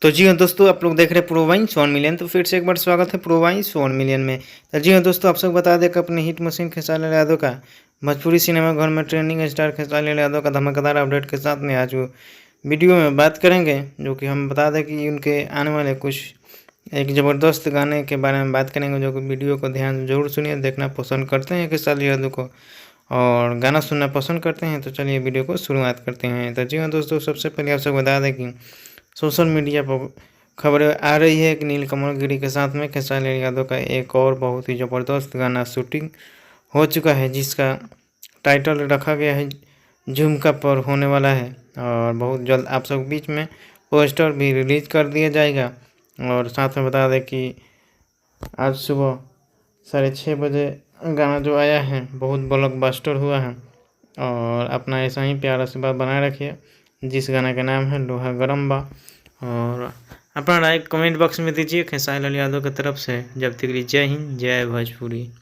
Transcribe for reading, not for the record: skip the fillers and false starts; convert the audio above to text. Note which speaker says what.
Speaker 1: तो जी हाँ दोस्तों, आप लोग देख रहे हैं प्रो वाइन्स 1 मिलियन। तो फिर से एक बार स्वागत है प्रो वाइन्स 1 मिलियन में। तो जी हाँ दोस्तों, आप सब बता दें कि अपने हिट मशीन खेसारी लाल यादव का भोजपुरी सिनेमा घर में ट्रेंडिंग स्टार खेसारी लाल यादव का धमाकेदार अपडेट के साथ में आज वो वीडियो में बात करेंगे, जो कि हम बता दें कि उनके आने वाले कुछ एक ज़बरदस्त गाने के बारे में बात करेंगे, जो कि वीडियो को ध्यान जरूर सुनिए। देखना पसंद करते हैं खेसारी यादव को और गाना सुनना पसंद करते हैं तो चलिए वीडियो को शुरुआत करते हैं। तो जी हाँ दोस्तों, सबसे पहले आप सब बता दें कि सोशल मीडिया पर खबरें आ रही है कि नीलकमल गिरी के साथ में खेसारी लाल यादव का एक और बहुत ही ज़बरदस्त गाना शूटिंग हो चुका है, जिसका टाइटल रखा गया है झुमका पर होने वाला है। और बहुत जल्द आप सब बीच में पोस्टर भी रिलीज कर दिया जाएगा। और साथ में बता दें कि आज सुबह 6:30 बजे गाना जो आया है बहुत ब्लॉकबस्टर हुआ है। और अपना ऐसा ही प्यार आशीर्वाद बनाए रखिए। जिस गाना का नाम है लोहा गरम बा। और अपना राय कमेंट बॉक्स में दीजिए खेसारी लाल यादव की तरफ से। जब तक जय हिंद जय भोजपुरी।